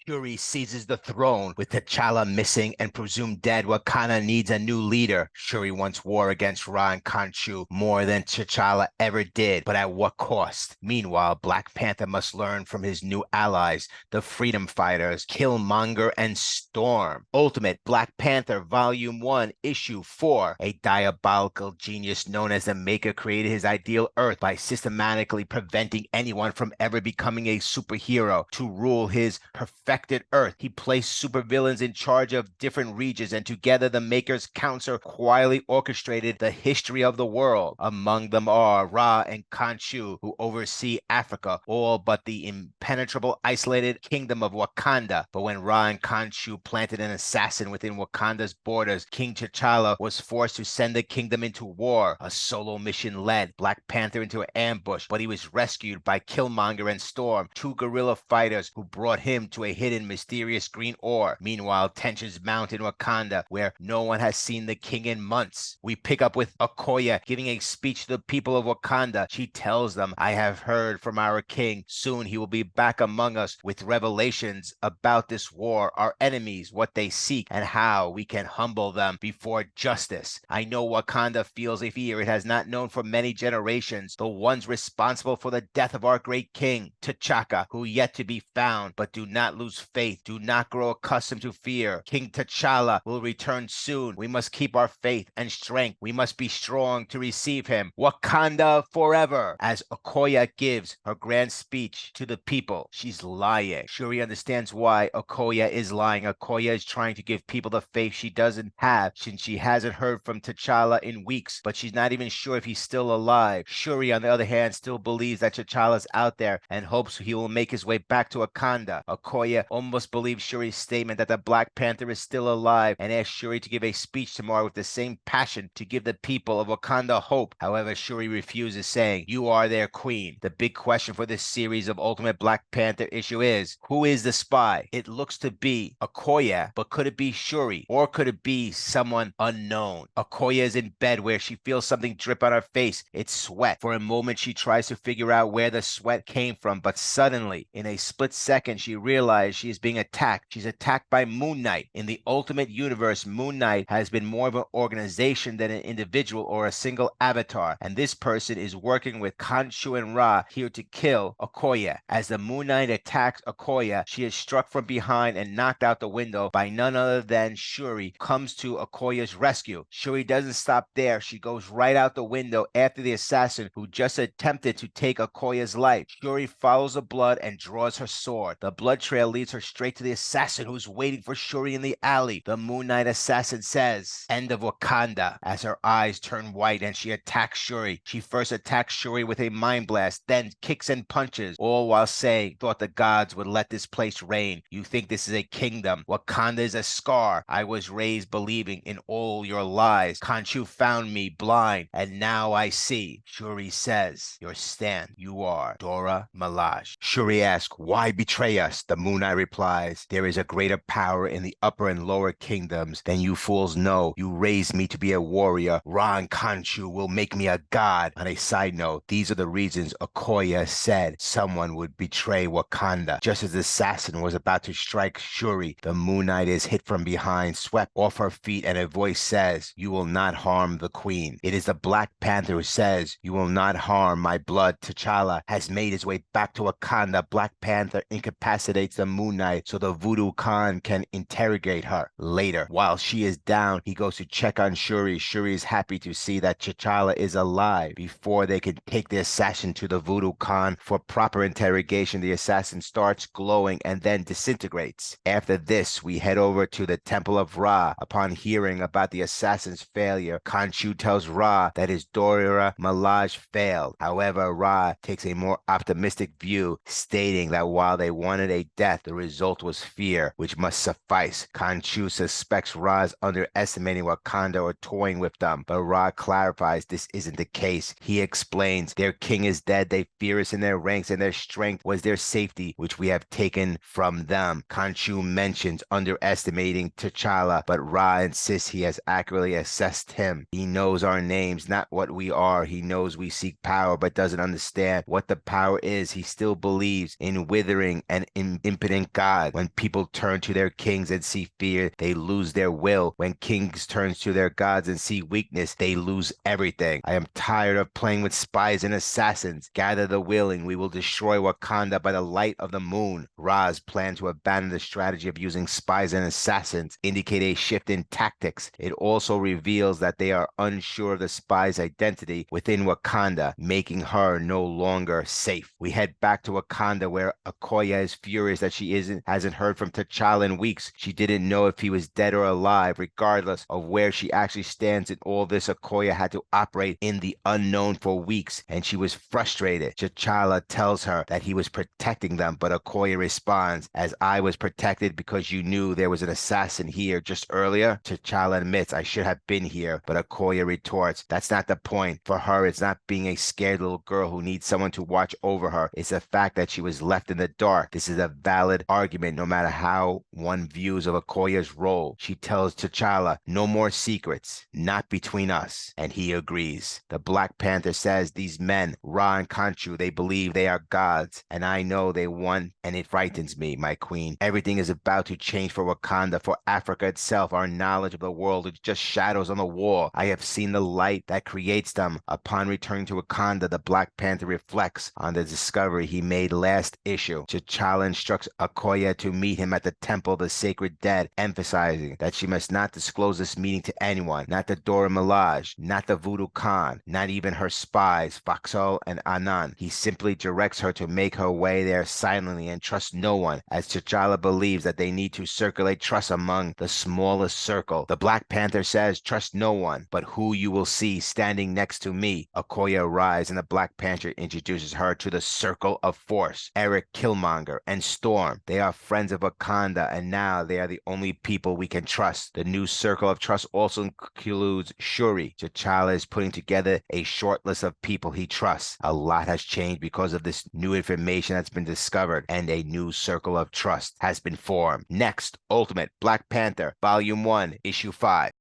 Shuri seizes the throne with T'Challa missing and presumed dead. Wakanda needs a new leader. Shuri wants war against Ra and Khonshu more than T'Challa ever did, but at what cost? Meanwhile, Black Panther must learn from his new allies, the freedom fighters, Killmonger and Storm. Ultimate Black Panther Volume 1, Issue 4. A diabolical genius known as the Maker created his ideal Earth by systematically preventing anyone from ever becoming a superhero. To rule his perfected Earth, he placed supervillains in charge of different regions, and together the Maker's council quietly orchestrated the history of the world. Among them are Ra and Khonshu, who oversee Africa, all but the impenetrable isolated kingdom of Wakanda. But when Ra and Khonshu planted an assassin within Wakanda's borders, King T'Challa was forced to send the kingdom into war. A solo mission led Black Panther into an ambush, but he was rescued by Killmonger and Storm, two guerrilla fighters who brought him to a hidden mysterious green ore. Meanwhile, tensions mount in Wakanda, where no one has seen the king in months. We pick up with Okoye giving a speech to the people of Wakanda. She tells them, "I have heard from our king. Soon he will be back among us with revelations about this war, our enemies, what they seek, and how we can humble them before justice. I know Wakanda feels a fear it has not known for many generations, the ones responsible for the death of our great king, T'Chaka, who yet to be found. But do not lose faith. Do not grow accustomed to fear. King T'Challa will return soon. We must keep our faith and strength. We must be strong to receive him. Wakanda forever." As Okoye gives her grand speech to the people, she's lying. Shuri understands why Okoye is lying. Okoye is trying to give people the faith she doesn't have, since she hasn't heard from T'Challa in weeks, but she's not even sure if he's still alive. Shuri, on the other hand, still believes that T'Challa's out there and hopes he will make his way back to Wakanda. Okoye almost believes Shuri's statement that the Black Panther is still alive and asks Shuri to give a speech tomorrow with the same passion to give the people of Wakanda hope. However, Shuri refuses, saying, "You are their queen." The big question for this series of Ultimate Black Panther issue is, who is the spy? It looks to be Okoye, but could it be Shuri? Or could it be someone unknown? Okoye is in bed where she feels something drip on her face. It's sweat. For a moment, she tries to figure out where the sweat came from, but suddenly, in a split second, she realizes she is being attacked. She's attacked by Moon Knight. In the Ultimate Universe, Moon Knight has been more of an organization than an individual or a single avatar, and this person is working with Khonshu and Ra here to kill Okoye. As the Moon Knight attacks Okoye, she is struck from behind and knocked out the window by none other than Shuri, comes to Okoye's rescue. Shuri doesn't stop there. She goes right out the window after the assassin who just attempted to take Okoye's life. Shuri follows the blood and draws her sword. The blood trail leads her straight to the assassin who's waiting for Shuri in the alley. The Moon Knight assassin says, "End of Wakanda," as her eyes turn white and she attacks Shuri. She first attacks Shuri with a mind blast, then kicks and punches, all while saying, "Thought the gods would let this place reign. You think this is a kingdom. Wakanda is a scar. I was raised believing in all your lies. Khonshu found me blind, and now I see." Shuri says, "Your stand. You are Dora Milaje." Shuri asks, "Why betray us?" The Moon Knight replies, "There is a greater power in the upper and lower kingdoms than you fools know. You raised me to be a warrior. Ra and Khonshu will make me a god." On a side note, these are the reasons Okoye said someone would betray Wakanda. Just as the assassin was about to strike Shuri, the Moon Knight is hit from behind, swept off her feet, and a voice says, "You will not harm the queen." It is the Black Panther who says, "You will not harm my blood." T'Challa has made his way back to Wakanda. Black Panther incapacitates the Moon Knight so the Vodu-Khan can interrogate her later. While she is down, he goes to check on Shuri. Shuri is happy to see that T'Challa is alive. Before they can take the assassin to the Vodu-Khan for proper interrogation, the assassin starts glowing and then disintegrates. After this, we head over to the Temple of Ra. Upon hearing about the assassin's failure, Khonshu tells Ra that his Dora Milaje failed. However, Ra takes a more optimistic view, stating that while they wanted a death, the result was fear, which must suffice. Khonshu suspects Ra's underestimating Wakanda or toying with them, but Ra clarifies this isn't the case. He explains, "Their king is dead. They fear us in their ranks, and their strength was their safety, which we have taken from them." Khonshu mentions underestimating T'Challa, but Ra insists he has accurately assessed him. He knows our names, not what we are. He knows we seek power, but doesn't understand what the power is. He still believes in withering and impotent isn't God. When people turn to their kings and see fear, they lose their will. When kings turn to their gods and see weakness, they lose everything. I am tired of playing with spies and assassins. Gather the willing. We will destroy Wakanda by the light of the moon. Ra's plan to abandon the strategy of using spies and assassins indicate a shift in tactics. It also reveals that they are unsure of the spy's identity within Wakanda, making her no longer safe. We head back to Wakanda, where Okoye is furious that she hasn't heard from T'Challa in weeks. She didn't know if he was dead or alive. Regardless of where she actually stands in all this, Okoye had to operate in the unknown for weeks, and she was frustrated. T'Challa tells her that he was protecting them, but Okoye responds, "As I was protected because you knew there was an assassin here just earlier." T'Challa admits, "I should have been here," but Okoye retorts, "That's not the point. For her, it's not being a scared little girl who needs someone to watch over her. It's the fact that she was left in the dark. This is a valid argument no matter how one views of Okoye's role." She tells T'Challa, "No more secrets, not between us," and he agrees. The Black Panther says, "These men, Ra and Khonshu, they believe they are gods, and I know they won, and it frightens me, my queen. Everything is about to change for Wakanda, for Africa itself. Our knowledge of the world is just shadows on the wall. I have seen the light that creates them." Upon returning to Wakanda, the Black Panther reflects on the discovery he made last issue. T'Challa instructs Okoye to meet him at the Temple of the Sacred Dead, emphasizing that she must not disclose this meeting to anyone, not the Dora Milaje, not the Vodu-Khan, not even her spies, Foxhole and Anan. He simply directs her to make her way there silently and trust no one, as T'Challa believes that they need to circulate trust among the smallest circle. The Black Panther says, "Trust no one, but who you will see standing next to me." Okoye arrives, and the Black Panther introduces her to the Circle of Force, Eric Killmonger, and Storm. They are friends of Wakanda, and now they are the only people we can trust. The new Circle of Trust also includes Shuri. T'Challa is putting together a short list of people he trusts. A lot has changed because of this new information that's been discovered, and a new Circle of Trust has been formed. Next, Ultimate Black Panther, Volume 1, Issue 5.